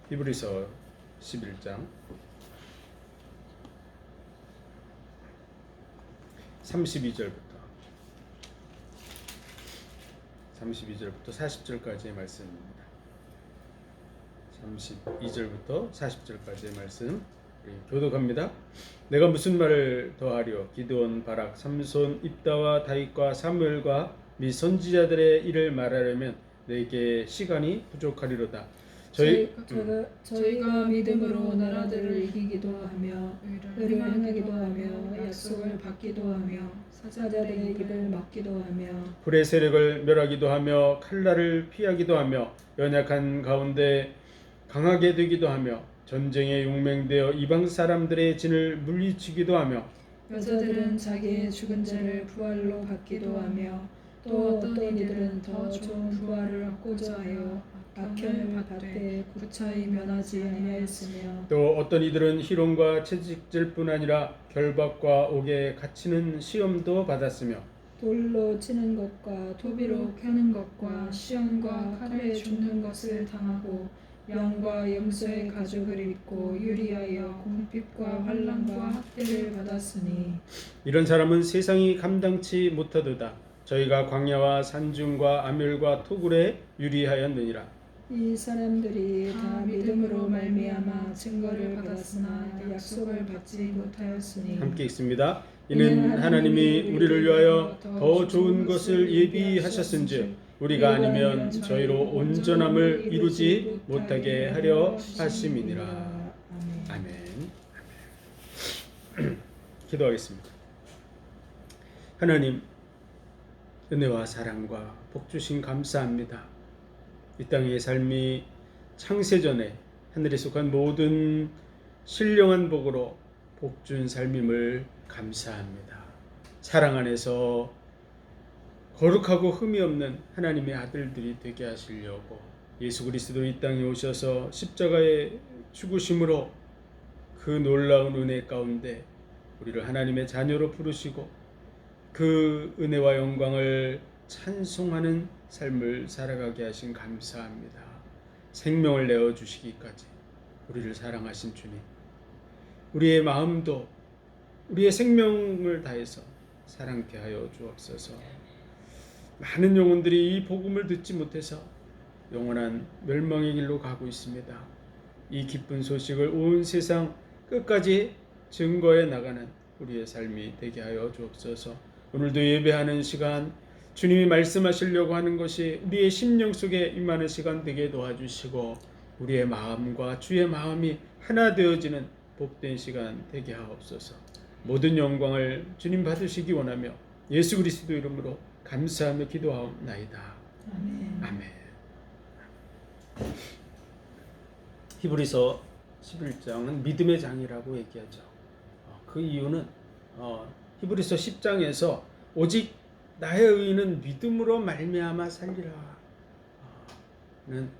히브리서 11장 32절부터 40절까지의 말씀입니다. 32절부터 40절까지의 말씀 교독합니다. 내가 무슨 말을 더하려? 기드온, 바락, 삼손, 입다와 다윗과 사무엘과 및 선지자들의 일을 말하려면 내게 시간이 부족하리로다. 저희가 믿음으로 나라들을 이기기도 하며 의를 행하기도 하며 약속을 받기도 하며 사자들의 입을 막기도 하며 불의 세력을 멸하기도 하며 칼날을 피하기도 하며 연약한 가운데 강하게 되기도 하며 전쟁에 용맹되어 이방 사람들의 진을 물리치기도 하며 여자들은 자기의 죽은 자를 부활로 받기도 하며 또 어떤 이들은 더 좋은 부활을 얻고자 하여 악행을 받되 구차히 면하지 아니하였으며 또 어떤 이들은 희롱과 채찍질뿐 아니라 결박과 옥에 갇히는 시험도 받았으며 돌로 치는 것과 토비로 캐는 것과 시험과 칼에 죽는 것을 당하고 양과 염소의 가죽을 입고 유리하여 궁핍과 환난과 학대를 받았으니 이런 사람은 세상이 감당치 못하도다. 저희가 광야와 산중과 아멸과 토굴에 유리하였느니라. 이 사람들이 다 믿음으로 말미암아 증거를 받았으나 약속을 받지 못하였으니 함께 읽습니다. 이는 하나님이 우리를 위하여 더 좋은 것을 예비하셨은즉 우리가 아니면 저희로 온전함을 이루지 못하게 하려 하심이니라. 아멘. 기도하겠습니다. 하나님, 은혜와 사랑과 복 주신 감사합니다. 이 땅의 삶이 창세전에 하늘에 속한 모든 신령한 복으로 복준 삶임을 감사합니다. 사랑 안에서 거룩하고 흠이 없는 하나님의 아들들이 되게 하시려고 예수 그리스도 이 땅에 오셔서 십자가의 죽으심으로 그 놀라운 은혜 가운데 우리를 하나님의 자녀로 부르시고 그 은혜와 영광을 찬송하는 삶을 살아가게 하신 감사합니다. 생명을 내어주시기까지 우리를 사랑하신 주님, 우리의 마음도 우리의 생명을 다해서 사랑케 하여 주옵소서. 많은 영혼들이 이 복음을 듣지 못해서 영원한 멸망의 길로 가고 있습니다. 이 기쁜 소식을 온 세상 끝까지 증거해 나가는 우리의 삶이 되게 하여 주옵소서. 오늘도 예배하는 시간, 주님이 말씀하시려고 하는 것이 우리의 심령 속에 임하는 시간 되게 도와주시고 우리의 마음과 주의 마음이 하나 되어지는 복된 시간 되게 하옵소서. 모든 영광을 주님 받으시기 원하며 예수 그리스도 이름으로 감사하며 기도하옵나이다. 아멘. 아멘. 히브리서 11장은 믿음의 장이라고 얘기하죠. 그 이유는 히브리서 10장에서 오직 나의 의인은 믿음으로 말미암아 살리라 는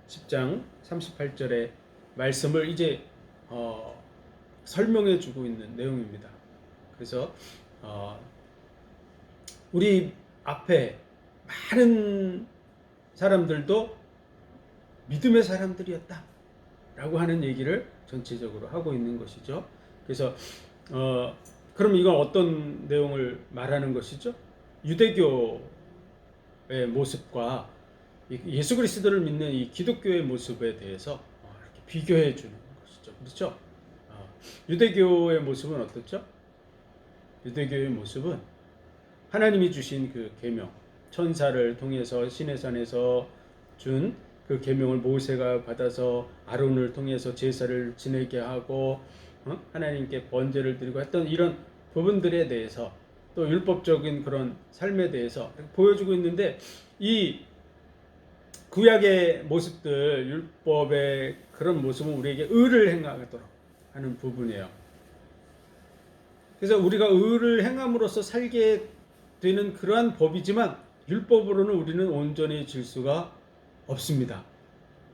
10장 38절의 말씀을 이제 설명해 주고 있는 내용입니다. 그래서 우리 앞에 많은 사람들도 믿음의 사람들이었다 라고 하는 얘기를 전체적으로 하고 있는 것이죠. 그래서 그럼 이건 어떤 내용을 말하는 것이죠? 유대교의 모습과 예수 그리스도를 믿는 이 기독교의 모습에 대해서 이렇게 비교해 주는 것이죠. 그렇죠? 유대교의 모습은 어떻죠? 유대교의 모습은 하나님이 주신 그 계명, 천사를 통해서 시내산에서 준 그 계명을 모세가 받아서 아론을 통해서 제사를 지내게 하고 하나님께 번제를 드리고 했던 이런 부분들에 대해서 또 율법적인 그런 삶에 대해서 보여주고 있는데 이 구약의 모습들, 율법의 그런 모습은 우리에게 의를 행하도록 하는 부분이에요. 그래서 우리가 의를 행함으로써 살게 되는 그러한 법이지만 율법으로는 우리는 온전해질 수가 없습니다.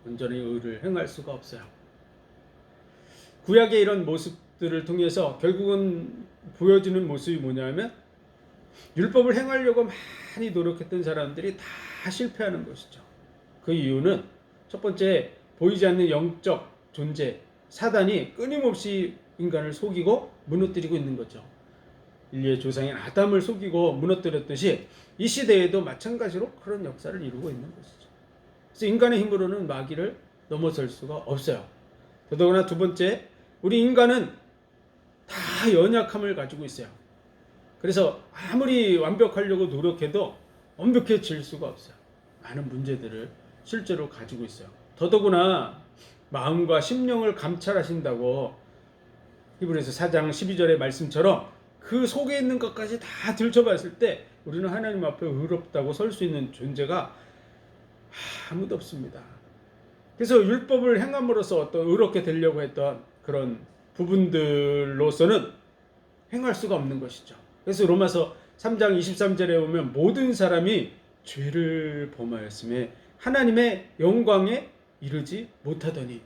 온전히 의를 행할 수가 없어요. 구약의 이런 모습들을 통해서 결국은 보여주는 모습이 뭐냐면 율법을 행하려고 많이 노력했던 사람들이 다 실패하는 것이죠. 그 이유는 첫 번째 보이지 않는 영적 존재 사단이 끊임없이 인간을 속이고 무너뜨리고 있는 거죠. 인류의 조상인 아담을 속이고 무너뜨렸듯이 이 시대에도 마찬가지로 그런 역사를 이루고 있는 것이죠. 그래서 인간의 힘으로는 마귀를 넘어설 수가 없어요. 더더구나 두 번째, 우리 인간은 다 연약함을 가지고 있어요. 그래서 아무리 완벽하려고 노력해도 완벽해질 수가 없어요. 많은 문제들을 실제로 가지고 있어요. 더더구나 마음과 심령을 감찰하신다고 히브리서 4장 12절의 말씀처럼 그 속에 있는 것까지 다 들춰봤을 때 우리는 하나님 앞에 의롭다고 설 수 있는 존재가 아무도 없습니다. 그래서 율법을 행함으로써 어떤 의롭게 되려고 했던 그런 부분들로서는 행할 수가 없는 것이죠. 그래서 로마서 3장 23절에 보면 모든 사람이 죄를 범하였음에 하나님의 영광에 이르지 못하더니,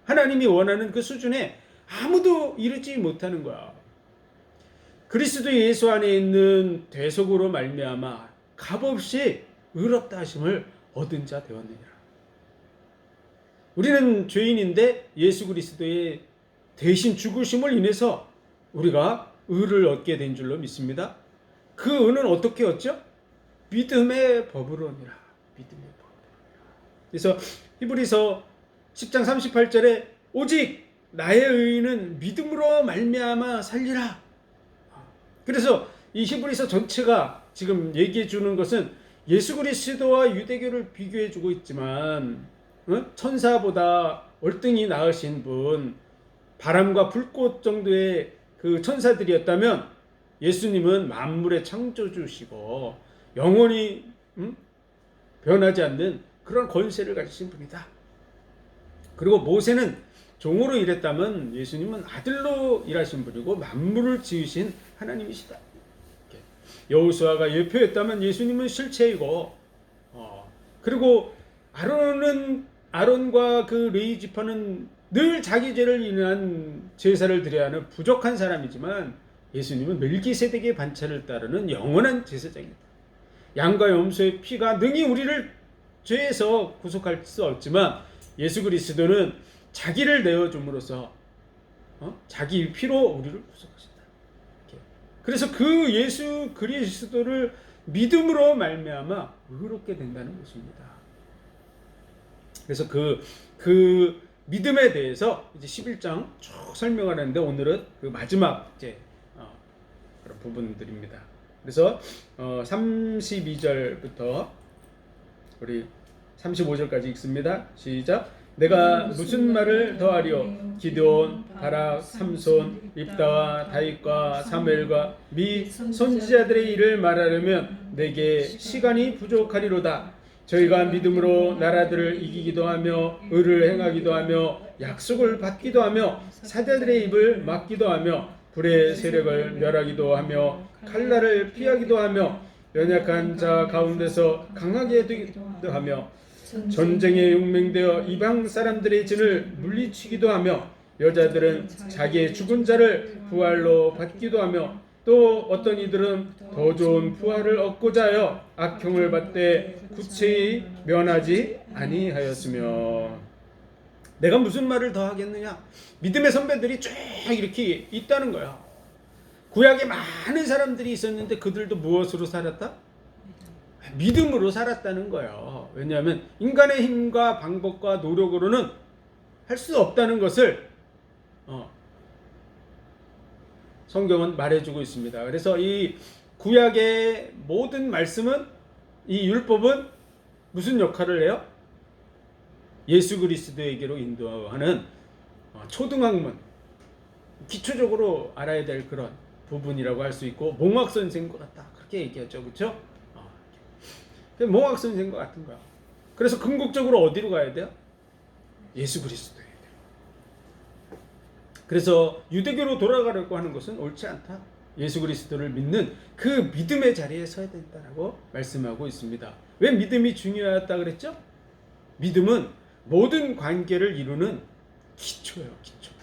하나님이 원하는 그 수준에 아무도 이르지 못하는 거야. 그리스도 예수 안에 있는 대속으로 말미암아 값없이 의롭다 하심을 얻은 자 되었느니라. 우리는 죄인인데 예수 그리스도의 대신 죽으심을 인해서 우리가 의를 얻게 된 줄로 믿습니다. 그 의는 어떻게 얻죠? 믿음의 법으로니라. 믿음의 법으로니라. 그래서 히브리서 10장 38절에 오직 나의 의는 믿음으로 말미암아 살리라. 그래서 이 히브리서 전체가 지금 얘기해 주는 것은 예수 그리스도와 유대교를 비교해 주고 있지만 천사보다 월등히 나으신 분, 바람과 불꽃 정도의 그 천사들이었다면 예수님은 만물의 창조주시고 영원히 변하지 않는 그런 권세를 가지신 분이다. 그리고 모세는 종으로 일했다면 예수님은 아들로 일하신 분이고 만물을 지으신 하나님이시다. 여호수아가 예표였다면 예수님은 실체이고, 그리고 아론과 그 레위 지파는 늘 자기 죄를 인한 제사를 드려야 하는 부족한 사람이지만 예수님은 멜기세덱의 반차를 따르는 영원한 제사장입니다. 양과 염소의 피가 능히 우리를 죄에서 구속할 수 없지만 예수 그리스도는 자기를 내어줌으로써 자기 피로 우리를 구속하신다. 그래서 그 예수 그리스도를 믿음으로 말미암아 의롭게 된다는 것입니다. 그래서 그 믿음에 대해서 이제 11장 쭉 설명하는데 오늘은 그 마지막 이제 그런 부분들입니다. 그래서 32절부터 우리 35절까지 읽습니다. 시작. 내가 무슨 말을 더하리요? 기드온, 바락, 삼손, 입다와 다윗과 사무엘과 미 선지자들의 일을 말하려면 내게 시간이 부족하리로다. 저희가 믿음으로 나라들을 이기기도 하며 의를 행하기도 하며 약속을 받기도 하며 사자들의 입을 막기도 하며 불의 세력을 멸하기도 하며 칼날을 피하기도 하며 연약한 자 가운데서 강하게 되기도 하며 전쟁에 용맹되어 이방 사람들의 진을 물리치기도 하며 여자들은 자기의 죽은 자를 부활로 받기도 하며 또 어떤 이들은 더 좋은 부활을 얻고자 하여 악형을 받되 구체히 면하지 아니하였으며. 내가 무슨 말을 더 하겠느냐? 믿음의 선배들이 쭉 이렇게 있다는 거야. 구약에 많은 사람들이 있었는데 그들도 무엇으로 살았다? 믿음으로 살았다는 거예요. 왜냐하면 인간의 힘과 방법과 노력으로는 할 수 없다는 것을 성경은 말해주고 있습니다. 그래서 이 구약의 모든 말씀은, 이 율법은 무슨 역할을 해요? 예수 그리스도에게로 인도하는 초등학문, 기초적으로 알아야 될 그런 부분이라고 할 수 있고, 몽학선생과 같다 그렇게 얘기하죠. 그렇죠? 몽학선생과 같은 거야. 그래서 궁극적으로 어디로 가야 돼요? 예수 그리스도에. 그래서 유대교로 돌아가려고 하는 것은 옳지 않다. 예수 그리스도를 믿는 그 믿음의 자리에 서야 된다라고 말씀하고 있습니다. 왜 믿음이 중요하다 그랬죠? 믿음은 모든 관계를 이루는 기초예요. 기초.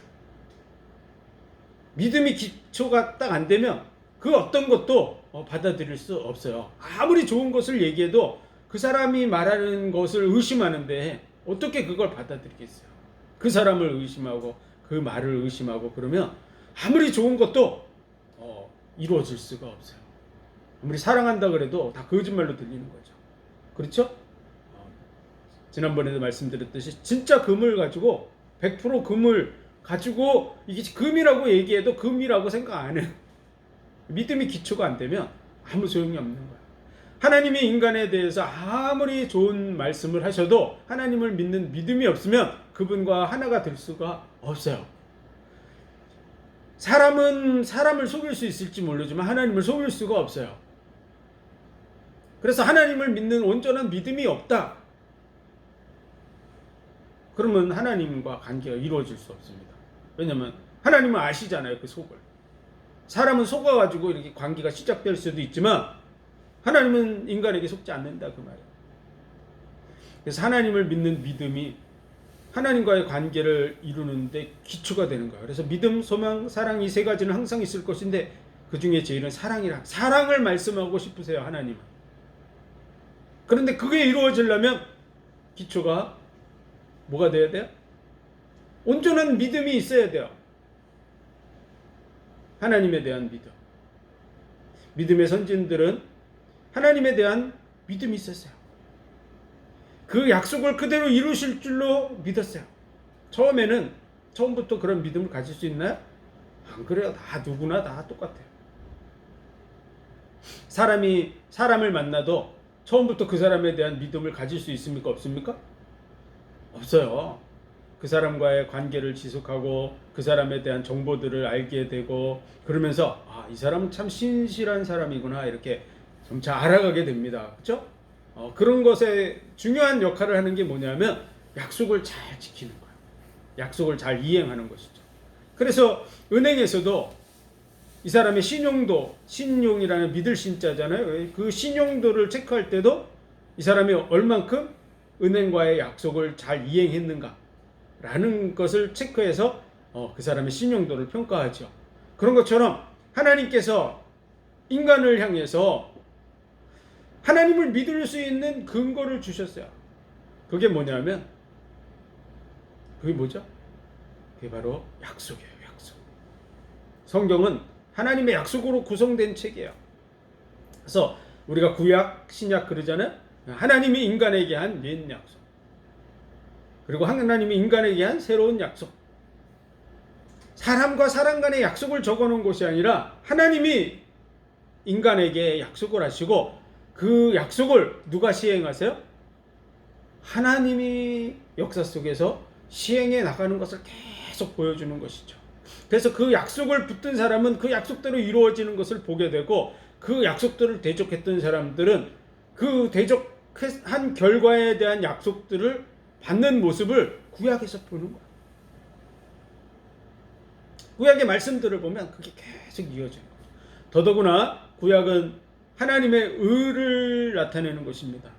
믿음이 기초가 딱 안 되면 그 어떤 것도 받아들일 수 없어요. 아무리 좋은 것을 얘기해도 그 사람이 말하는 것을 의심하는데 어떻게 그걸 받아들이겠어요? 그 사람을 의심하고 그 말을 의심하고 그러면 아무리 좋은 것도 이루어질 수가 없어요. 아무리 사랑한다 그래도 다 거짓말로 들리는 거죠. 그렇죠? 지난번에도 말씀드렸듯이 진짜 금을 가지고 100% 금을 가지고 이게 금이라고 얘기해도 금이라고 생각 안 해요. 믿음이 기초가 안 되면 아무 소용이 없는 거예요. 하나님이 인간에 대해서 아무리 좋은 말씀을 하셔도 하나님을 믿는 믿음이 없으면 그분과 하나가 될 수가 없어요. 사람은 사람을 속일 수 있을지 모르지만 하나님을 속일 수가 없어요. 그래서 하나님을 믿는 온전한 믿음이 없다. 그러면 하나님과 관계가 이루어질 수 없습니다. 왜냐하면 하나님은 아시잖아요, 그 속을. 사람은 속아가지고 이렇게 관계가 시작될 수도 있지만 하나님은 인간에게 속지 않는다 그 말이에요. 그래서 하나님을 믿는 믿음이 하나님과의 관계를 이루는데 기초가 되는 거예요. 그래서 믿음, 소망, 사랑 이 세 가지는 항상 있을 것인데 그 중에 제일은 사랑이라. 사랑을 말씀하고 싶으세요, 하나님은. 그런데 그게 이루어지려면 기초가 뭐가 돼야 돼요? 온전한 믿음이 있어야 돼요. 하나님에 대한 믿음. 믿음의 선진들은 하나님에 대한 믿음이 있었어요. 그 약속을 그대로 이루실 줄로 믿었어요. 처음부터 그런 믿음을 가질 수 있나요? 안 그래요. 다 누구나 다 똑같아요. 사람이 사람을 만나도 처음부터 그 사람에 대한 믿음을 가질 수 있습니까? 없습니까? 없어요. 그 사람과의 관계를 지속하고 그 사람에 대한 정보들을 알게 되고 그러면서 이 사람은 참 신실한 사람이구나 이렇게 점차 알아가게 됩니다. 그렇죠? 그런 것에 중요한 역할을 하는 게 뭐냐면 약속을 잘 지키는 거예요. 약속을 잘 이행하는 것이죠. 그래서 은행에서도 이 사람의 신용도, 신용이라는 믿을 신자잖아요. 그 신용도를 체크할 때도 이 사람이 얼만큼 은행과의 약속을 잘 이행했는가 라는 것을 체크해서 그 사람의 신용도를 평가하죠. 그런 것처럼 하나님께서 인간을 향해서 하나님을 믿을 수 있는 근거를 주셨어요. 그게 뭐냐면 그게 뭐죠? 그게 바로 약속이에요. 약속. 성경은 하나님의 약속으로 구성된 책이에요. 그래서 우리가 구약, 신약 그러잖아요. 하나님이 인간에게 한 옛 약속, 그리고 하나님이 인간에게 한 새로운 약속. 사람과 사람 간의 약속을 적어놓은 것이 아니라 하나님이 인간에게 약속을 하시고 그 약속을 누가 시행하세요? 하나님이 역사 속에서 시행해 나가는 것을 계속 보여주는 것이죠. 그래서 그 약속을 붙든 사람은 그 약속대로 이루어지는 것을 보게 되고 그 약속들을 대적했던 사람들은 그 대적한 결과에 대한 약속들을 받는 모습을 구약에서 보는 거예요. 구약의 말씀들을 보면 그게 계속 이어져요. 더더구나 구약은 하나님의 의를 나타내는 것입니다.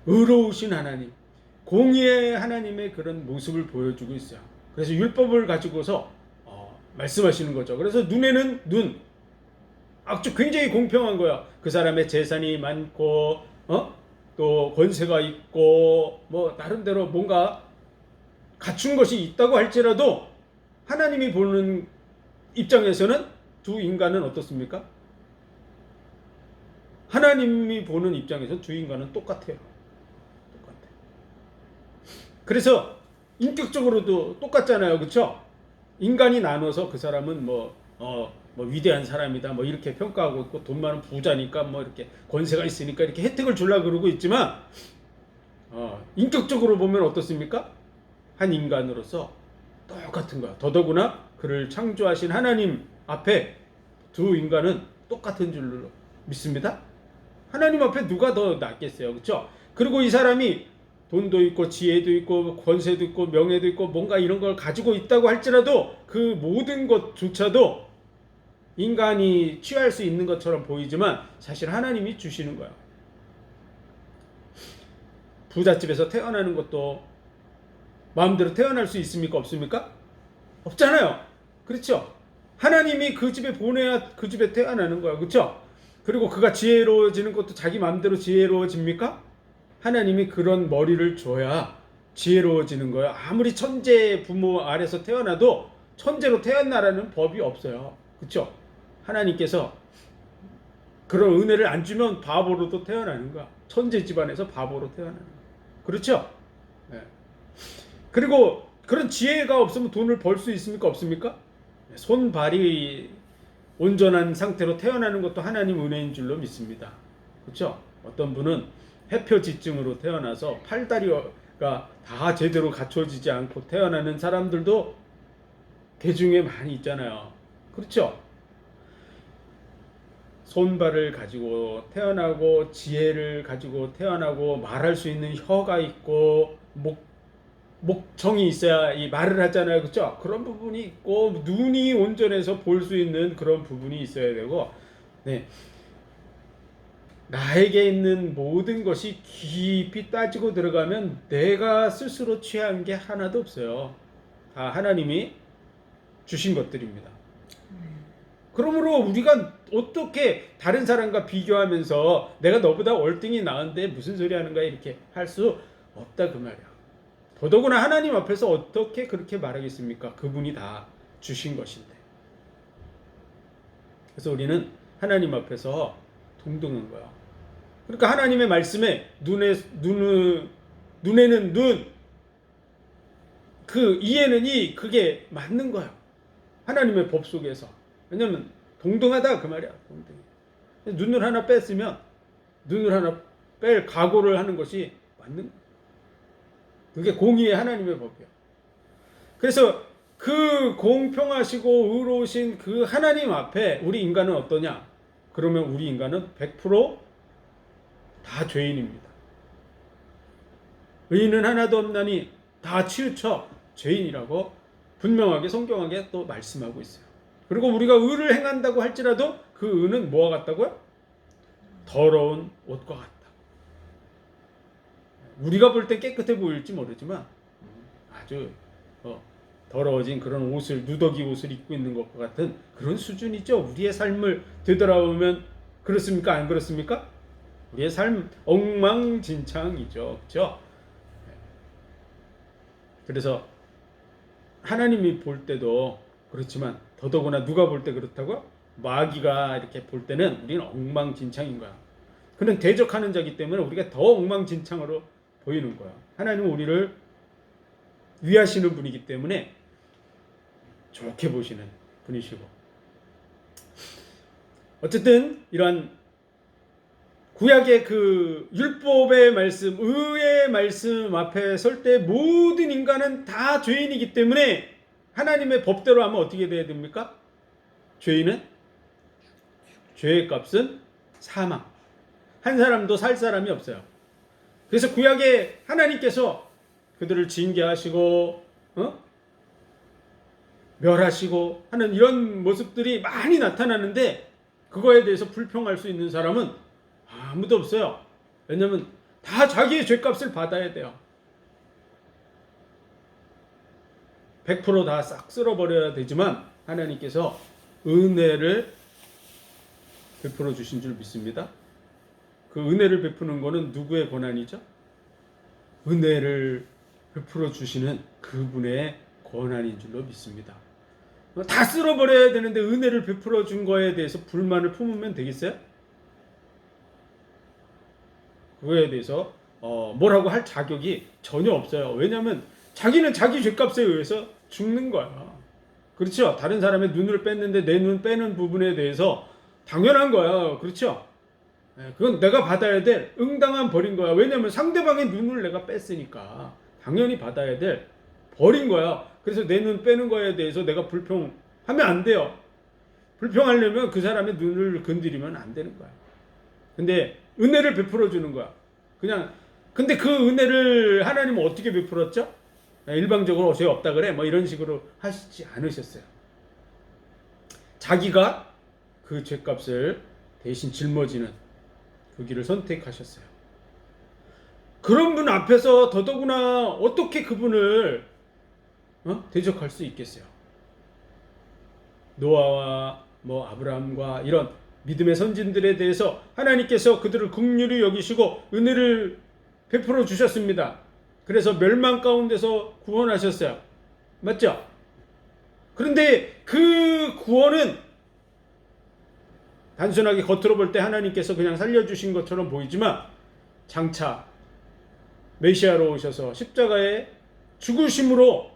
의로우신 하나님, 공의의 하나님의 그런 모습을 보여주고 있어요. 그래서 율법을 가지고서 말씀하시는 거죠. 그래서 눈에는 눈, 아주 굉장히 공평한 거야. 그 사람의 재산이 많고 또 권세가 있고 뭐 나름대로 뭔가 갖춘 것이 있다고 할지라도 하나님이 보는 입장에서는 두 인간은 어떻습니까? 하나님이 보는 입장에서 두 인간은 똑같아요. 똑같아요. 그래서 인격적으로도 똑같잖아요. 그렇죠? 인간이 나눠서 그 사람은 뭐 위대한 사람이다 뭐 이렇게 평가하고 있고 돈 많은 부자니까 뭐 이렇게 권세가 있으니까 이렇게 혜택을 주려고 그러고 있지만 인격적으로 보면 어떻습니까? 한 인간으로서 똑같은 거야. 더더구나 그를 창조하신 하나님 앞에 두 인간은 똑같은 줄로 믿습니다. 하나님 앞에 누가 더 낫겠어요. 그렇죠? 그리고 이 사람이 돈도 있고 지혜도 있고 권세도 있고 명예도 있고 뭔가 이런 걸 가지고 있다고 할지라도 그 모든 것조차도 인간이 취할 수 있는 것처럼 보이지만 사실 하나님이 주시는 거야. 부잣집에서 태어나는 것도 마음대로 태어날 수 있습니까? 없습니까? 없잖아요. 그렇죠? 하나님이 그 집에 보내야 그 집에 태어나는 거야. 그렇죠? 그리고 그가 지혜로워지는 것도 자기 마음대로 지혜로워집니까? 하나님이 그런 머리를 줘야 지혜로워지는 거예요. 아무리 천재 부모 아래서 태어나도 천재로 태어나라는 법이 없어요. 그렇죠? 하나님께서 그런 은혜를 안 주면 바보로도 태어나는 거야. 천재 집안에서 바보로 태어나는 거야. 그렇죠? 네. 그리고 그런 지혜가 없으면 돈을 벌 수 있습니까? 없습니까? 손발이 온전한 상태로 태어나는 것도 하나님 은혜인 줄로 믿습니다. 그렇죠? 어떤 분은 해표지증으로 태어나서 팔다리가 다 제대로 갖춰지지 않고 태어나는 사람들도 대중에 많이 있잖아요. 그렇죠? 손발을 가지고 태어나고 지혜를 가지고 태어나고 말할 수 있는 혀가 있고 목청이 있어야 이 말을 하잖아요. 그렇죠? 그런 부분이 있고 눈이 온전해서 볼 수 있는 그런 부분이 있어야 되고, 네. 나에게 있는 모든 것이 깊이 따지고 들어가면 내가 스스로 취한 게 하나도 없어요. 다 하나님이 주신 것들입니다. 그러므로 우리가 어떻게 다른 사람과 비교하면서 내가 너보다 월등히 나은데 무슨 소리 하는 거야 이렇게 할 수 없다 그 말이야. 더더구나 하나님 앞에서 어떻게 그렇게 말하겠습니까? 그분이 다 주신 것인데. 그래서 우리는 하나님 앞에서 동등한 거야. 그러니까 하나님의 말씀에 눈에는 눈, 그 이에는 이, 그게 맞는 거야. 하나님의 법 속에서. 왜냐면 동등하다 그 말이야. 동등해. 눈을 하나 뺐으면 눈을 하나 뺄 각오를 하는 것이 맞는 거야. 그게 공의의 하나님의 법이야. 그래서 그 공평하시고 의로우신 그 하나님 앞에 우리 인간은 어떠냐? 그러면 우리 인간은 100%다 죄인입니다. 의인은 하나도 없나니 다 치우쳐 죄인이라고 분명하게 성경하게 또 말씀하고 있어요. 그리고 우리가 의를 행한다고 할지라도 그 의는 뭐와 같다고요? 더러운 옷과 같다. 우리가 볼 때 깨끗해 보일지 모르지만 아주 더러워진 그런 옷을, 누더기 옷을 입고 있는 것과 같은 그런 수준이죠. 우리의 삶을 되돌아보면 그렇습니까? 안 그렇습니까? 우리의 삶 엉망진창이죠. 그렇죠? 그래서 하나님이 볼 때도 그렇지만 더더구나 누가 볼 때 그렇다고요? 마귀가 이렇게 볼 때는 우리는 엉망진창인 거야. 그는 대적하는 자이기 때문에 우리가 더 엉망진창으로 보이는 거야. 하나님은 우리를 위하시는 분이기 때문에 좋게 보시는 분이시고, 어쨌든 이러한 구약의 그 율법의 말씀, 의의 말씀 앞에 설 때 모든 인간은 다 죄인이기 때문에 하나님의 법대로 하면 어떻게 돼야 됩니까? 죄인은 죄의 값은 사망. 한 사람도 살 사람이 없어요. 그래서 구약에 하나님께서 그들을 징계하시고 멸하시고 하는 이런 모습들이 많이 나타나는데 그거에 대해서 불평할 수 있는 사람은 아무도 없어요. 왜냐하면 다 자기의 죄값을 받아야 돼요. 100% 다 싹 쓸어버려야 되지만 하나님께서 은혜를 베풀어 주신 줄 믿습니다. 그 은혜를 베푸는 것은 누구의 권한이죠? 은혜를 베풀어 주시는 그분의 권한인 줄로 믿습니다. 다 쓸어버려야 되는데 은혜를 베풀어 준 거에 대해서 불만을 품으면 되겠어요? 그거에 대해서 뭐라고 할 자격이 전혀 없어요. 왜냐하면 자기는 자기 죄값에 의해서 죽는 거야. 그렇죠? 다른 사람의 눈을 뺐는데 내 눈 빼는 부분에 대해서 당연한 거야. 그렇죠? 그건 내가 받아야 될 응당한 벌인 거야. 왜냐하면 상대방의 눈을 내가 뺐으니까 당연히 받아야 될 벌인 거야. 그래서 내 눈 빼는 거에 대해서 내가 불평하면 안 돼요. 불평하려면 그 사람의 눈을 건드리면 안 되는 거야. 근데 은혜를 베풀어 주는 거야. 근데 그 은혜를 하나님은 어떻게 베풀었죠? 일방적으로 죄 없다 그래 뭐 이런 식으로 하시지 않으셨어요. 자기가 그 죄값을 대신 짊어지는 그 길을 선택하셨어요. 그런 분 앞에서 더더구나 어떻게 그분을 대적할 수 있겠어요? 노아와 아브라함과 이런 믿음의 선진들에 대해서 하나님께서 그들을 긍휼히 여기시고 은혜를 베풀어 주셨습니다. 그래서 멸망 가운데서 구원하셨어요. 맞죠? 그런데 그 구원은 단순하게 겉으로 볼 때 하나님께서 그냥 살려주신 것처럼 보이지만 장차 메시아로 오셔서 십자가의 죽으심으로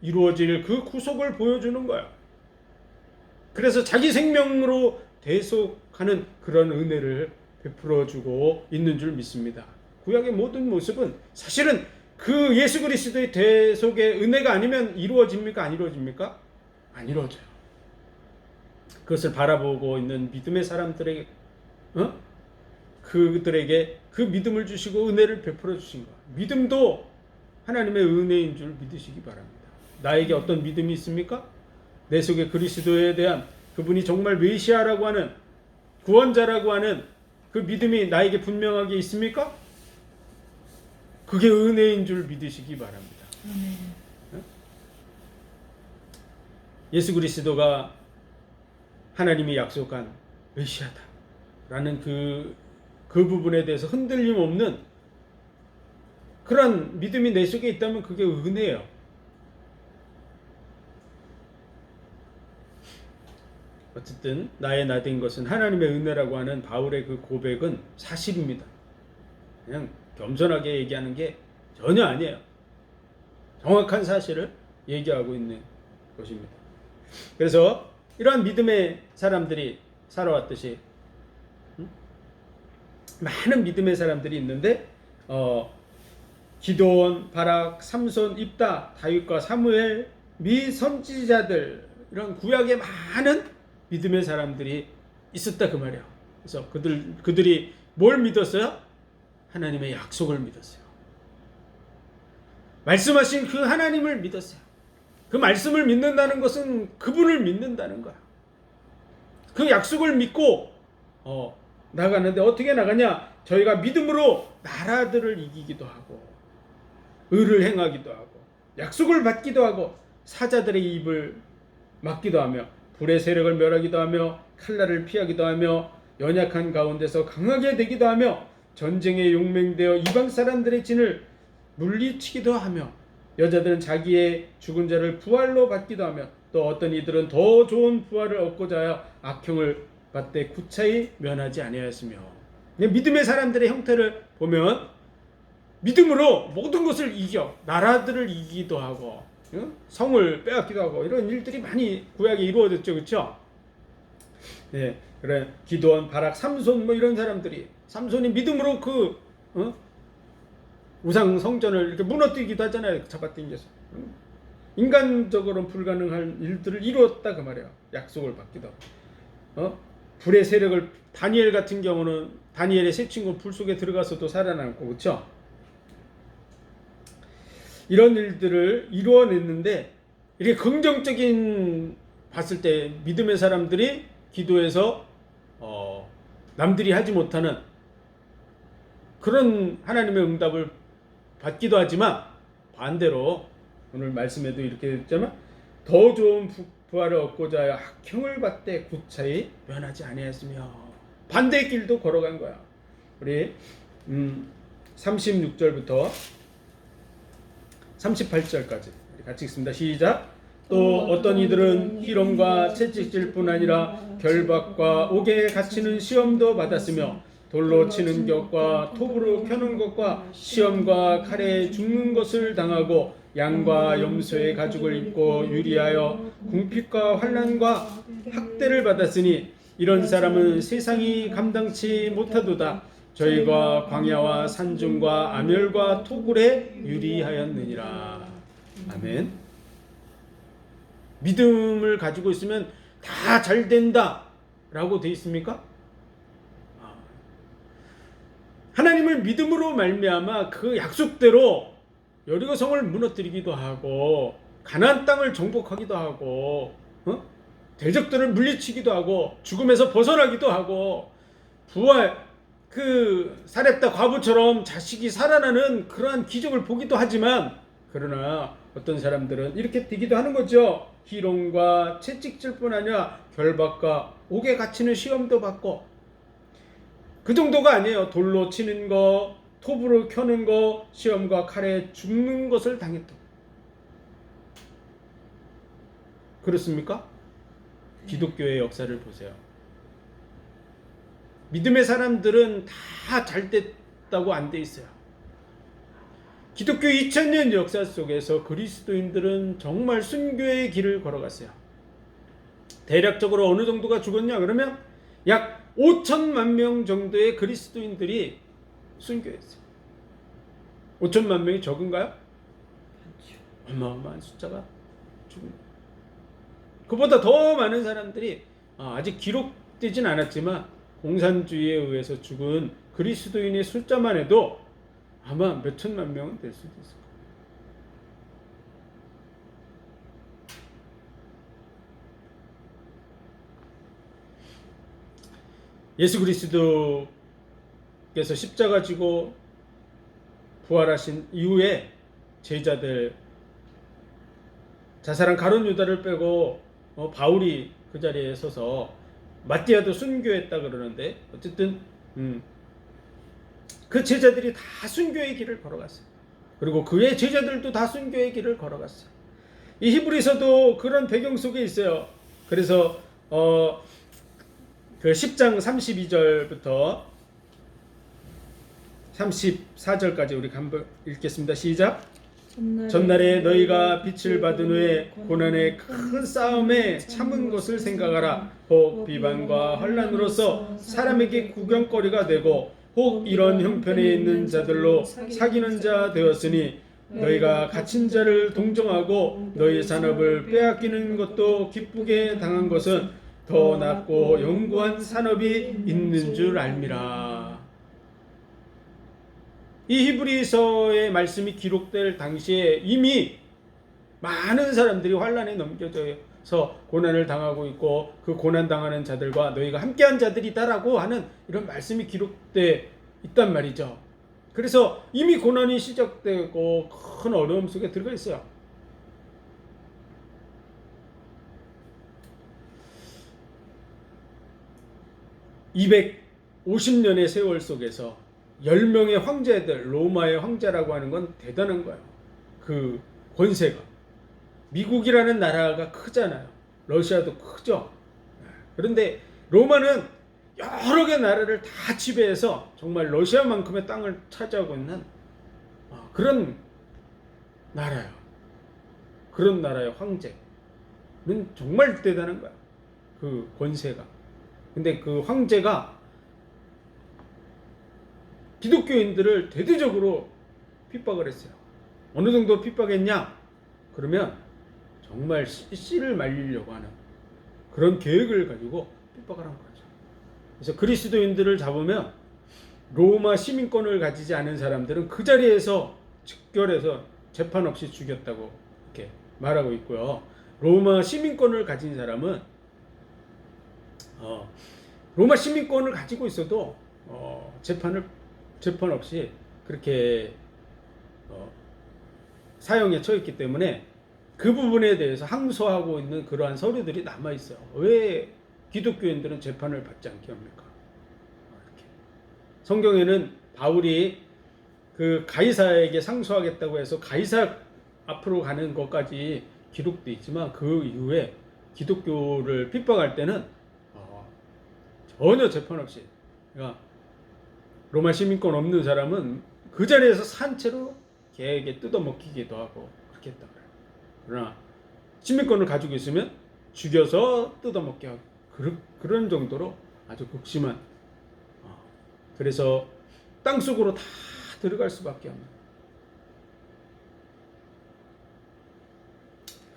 이루어질 그 구속을 보여주는 거예요. 그래서 자기 생명으로 대속하는 그런 은혜를 베풀어주고 있는 줄 믿습니다. 구약의 모든 모습은 사실은 그 예수 그리스도의 대속의 은혜가 아니면 이루어집니까? 안 이루어집니까? 안 이루어져요. 그것을 바라보고 있는 믿음의 사람들에게 그들에게 그 믿음을 주시고 은혜를 베풀어 주신 것. 믿음도 하나님의 은혜인 줄 믿으시기 바랍니다. 나에게 어떤 믿음이 있습니까? 내 속에 그리스도에 대한 그분이 정말 메시아라고 하는 구원자라고 하는 그 믿음이 나에게 분명하게 있습니까? 그게 은혜인 줄 믿으시기 바랍니다. 예수 그리스도가 하나님이 약속한 메시아다라는 그 부분에 대해서 흔들림 없는 그런 믿음이 내 속에 있다면 그게 은혜예요. 어쨌든 나의 나된 것은 하나님의 은혜라고 하는 바울의 그 고백은 사실입니다. 그냥 겸손하게 얘기하는 게 전혀 아니에요. 정확한 사실을 얘기하고 있는 것입니다. 그래서 이러한 믿음의 사람들이 살아왔듯이 많은 믿음의 사람들이 있는데 기도원, 바락, 삼손, 입다, 다윗과 사무엘, 미 선지자들 이런 구약의 많은 믿음의 사람들이 있었다 그 말이야. 그래서 그들이 뭘 믿었어요? 하나님의 약속을 믿었어요. 말씀하신 그 하나님을 믿었어요. 그 말씀을 믿는다는 것은 그분을 믿는다는 거야. 그 약속을 믿고 나가는데 어떻게 나가냐? 저희가 믿음으로 나라들을 이기기도 하고 의를 행하기도 하고 약속을 받기도 하고 사자들의 입을 막기도 하며 불의 세력을 멸하기도 하며 칼날을 피하기도 하며 연약한 가운데서 강하게 되기도 하며 전쟁에 용맹되어 이방 사람들의 진을 물리치기도 하며 여자들은 자기의 죽은 자를 부활로 받기도 하며 또 어떤 이들은 더 좋은 부활을 얻고자 하여 악형을 받되 구차히 면하지 아니하였으며. 믿음의 사람들의 형태를 보면 믿음으로 모든 것을 이겨 나라들을 이기기도 하고 성을 빼앗기도 하고 이런 일들이 많이 구약에 이루어졌죠. 그렇죠? 네, 그래 기도원, 바락, 삼손 이런 사람들이 삼손이 믿음으로 그 우상 성전을 이렇게 무너뜨리기도 하잖아요. 잡아당겨서. 인간적으로는 불가능한 일들을 이루었다 그 말이에요. 약속을 받기도 하고. 불의 세력을 다니엘 같은 경우는 다니엘의 세 친구 불 속에 들어가서도 살아남고 그렇죠? 이런 일들을 이루어냈는데 이렇게 긍정적인 봤을 때 믿음의 사람들이 기도해서 남들이 하지 못하는 그런 하나님의 응답을 받기도 하지만 반대로 오늘 말씀에도 이렇게 했지만 더 좋은 부활을 얻고자 하여 악형을 받되 구차히 면하지 아니하였으며 반대의 길도 걸어간 거야. 우리 36절부터 38절까지 같이 읽습니다. 시작. 또 어떤 이들은 희롱과 채찍질 뿐 아니라 결박과 옥에 갇히는 시험도 받았으며 돌로 치는 것과 톱으로 펴는 것과 시험과 칼에 죽는 것을 당하고 양과 염소의 가죽을 입고 유리하여 궁핍과 환난과 학대를 받았으니 이런 사람은 세상이 감당치 못하도다. 저희가 광야와 산중과 암열과 토굴에 유리하였느니라. 아멘. 믿음을 가지고 있으면 다 잘 된다 라고 되어 있습니까? 하나님을 믿음으로 말미암아 그 약속대로 여리고 성을 무너뜨리기도 하고 가나안 땅을 정복하기도 하고 대적들을 물리치기도 하고 죽음에서 벗어나기도 하고 부활 그 사렙다 과부처럼 자식이 살아나는 그러한 기적을 보기도 하지만 그러나 어떤 사람들은 이렇게 되기도 하는 거죠. 희롱과 채찍질뿐 아니라 결박과 옥에 갇히는 시험도 받고 그 정도가 아니에요. 돌로 치는 거, 톱으로 켜는 거, 시험과 칼에 죽는 것을 당했다. 그렇습니까? 기독교의 역사를 보세요. 믿음의 사람들은 다 잘 됐다고 안 돼 있어요. 기독교 2000년 역사 속에서 그리스도인들은 정말 순교의 길을 걸어갔어요. 대략적으로 어느 정도가 죽었냐 그러면 약 5천만 명 정도의 그리스도인들이 순교했어요. 5천만 명이 적은가요? 어마어마한 숫자가 죽은 거예요. 그보다 더 많은 사람들이 아직 기록되진 않았지만 공산주의에 의해서 죽은 그리스도인의 숫자만 해도 아마 몇 천만 명은 될 수도 있을 거예요. 예수 그리스도께서 십자가 지고 부활하신 이후에 제자들 자살한 가룟 유다를 빼고 바울이 그 자리에 서서 마띠아도 순교했다 그러는데 어쨌든 그 제자들이 다 순교의 길을 걸어갔어요. 그리고 그의 제자들도 다 순교의 길을 걸어갔어요. 이 히브리서도 그런 배경 속에 있어요. 그래서 그 10장 32절부터 34절까지 우리 한번 읽겠습니다. 시작. 전날에 너희가 빛을 받은 후에 고난의 큰 싸움에 참은 것을 생각하라. 혹 비방과 환난으로서 사람에게 구경거리가 되고 혹 이런 형편에 있는 자들로 사귀는 자 되었으니 너희가 갇힌 자를 동정하고 너희 산업을 빼앗기는 것도 기쁘게 당한 것은 더 낫고 영구한 산업이 있는 줄 알미라. 이 히브리서의 말씀이 기록될 당시에 이미 많은 사람들이 환난에 넘겨져서 고난을 당하고 있고 그 고난 당하는 자들과 너희가 함께한 자들이다라고 하는 이런 말씀이 기록돼 있단 말이죠. 그래서 이미 고난이 시작되고 큰 어려움 속에 들어가 있어요. (250년의) 세월 속에서 10명의 황제들, 로마의 황제라고 하는 건 대단한 거예요. 그 권세가. 미국이라는 나라가 크잖아요. 러시아도 크죠. 그런데 로마는 여러 개 나라를 다 지배해서 정말 러시아만큼의 땅을 차지하고 있는 그런 나라예요. 그런 나라의 황제는 정말 대단한 거야. 그 권세가. 근데 그 황제가 기독교인들을 대대적으로 핍박을 했어요. 어느 정도 핍박했냐? 그러면 정말 씨를 말리려고 하는 그런 계획을 가지고 핍박을 한 거죠. 그래서 그리스도인들을 잡으면 로마 시민권을 가지지 않은 사람들은 그 자리에서 즉결해서 재판 없이 죽였다고 이렇게 말하고 있고요. 로마 시민권을 가진 사람은 로마 시민권을 가지고 있어도 재판 없이 그렇게 사형에 처했기 때문에 그 부분에 대해서 항소하고 있는 그러한 서류들이 남아 있어요. 왜 기독교인들은 재판을 받지 않게 합니까? 이렇게. 성경에는 바울이 그 가이사에게 상소하겠다고 해서 가이사 앞으로 가는 것까지 기록돼 있지만 그 이후에 기독교를 핍박할 때는 전혀 재판 없이, 그러니까 로마 시민권 없는 사람은 그 자리에서 산채로 개에게 뜯어먹히기도 하고 그렇게 했다 그래요. 그러나 시민권을 가지고 있으면 죽여서 뜯어먹게 하고 그런 정도로 아주 극심한, 그래서 땅속으로 다 들어갈 수밖에 없는,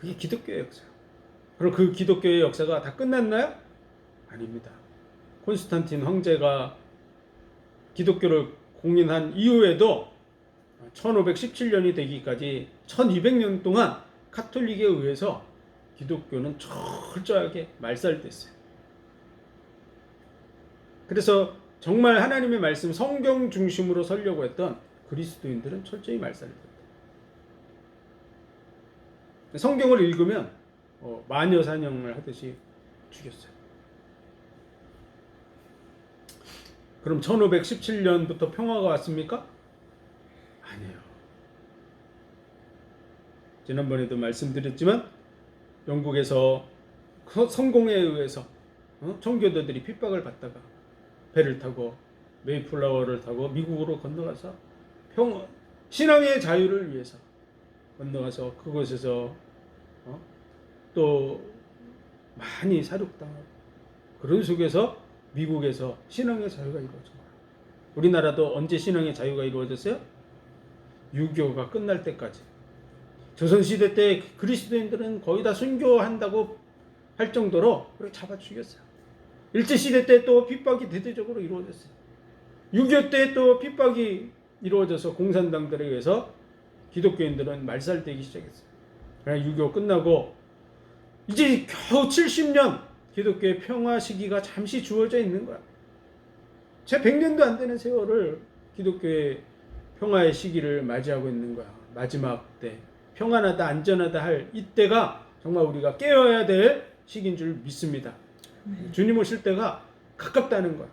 그게 기독교의 역사예요. 그럼 그 기독교의 역사가 다 끝났나요? 아닙니다. 콘스탄틴 황제가 기독교를 공인한 이후에도 1517년이 되기까지 1200년 동안 카톨릭에 의해서 기독교는 철저하게 말살됐어요. 그래서 정말 하나님의 말씀, 성경 중심으로 서려고 했던 그리스도인들은 철저히 말살됐다. 성경을 읽으면 마녀 사냥을 하듯이 죽였어요. 그럼 1517년부터 평화가 왔습니까? 지난번에도 말씀드렸지만 영국에서 성공에 의해서 청교도들이 핍박을 받다가 배를 타고 메이플라워를 타고 미국으로 건너가서 신앙의 자유를 위해서 건너가서 그곳에서 또 많이 사륙당하고 그런 속에서 미국에서 신앙의 자유가 이루어진 거예요. 우리나라도 언제 신앙의 자유가 이루어졌어요? 6.25가 끝날 때까지. 조선시대 때 그리스도인들은 거의 다 순교한다고 할 정도로 그렇게 잡아 죽였어요. 일제시대 때 또 핍박이 대대적으로 이루어졌어요. 6.25 때 또 핍박이 이루어져서 공산당들에 의해서 기독교인들은 말살되기 시작했어요. 그러나 6.25 끝나고 이제 겨우 70년 기독교의 평화 시기가 잠시 주어져 있는 거야. 제 100년도 안 되는 세월을 기독교의 평화의 시기를 맞이하고 있는 거야. 마지막 때 평안하다 안전하다 할 이때가 정말 우리가 깨어야 될 시기인 줄 믿습니다. 주님 오실 때가 가깝다는 거야.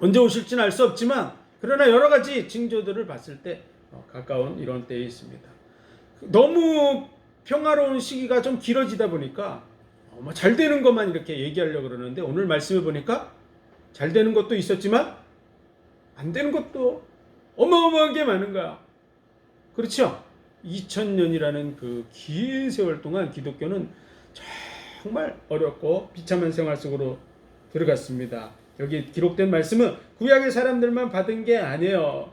언제 오실지는 알 수 없지만 그러나 여러 가지 징조들을 봤을 때 가까운 이런 때에 있습니다. 너무 평화로운 시기가 좀 길어지다 보니까 잘 되는 것만 이렇게 얘기하려고 그러는데 오늘 말씀해 보니까 잘 되는 것도 있었지만 안 되는 것도 어마어마하게 많은 거야. 그렇죠? 2000년이라는 그 긴 세월 동안 기독교는 정말 어렵고 비참한 생활 속으로 들어갔습니다. 여기 기록된 말씀은 구약의 사람들만 받은 게 아니에요.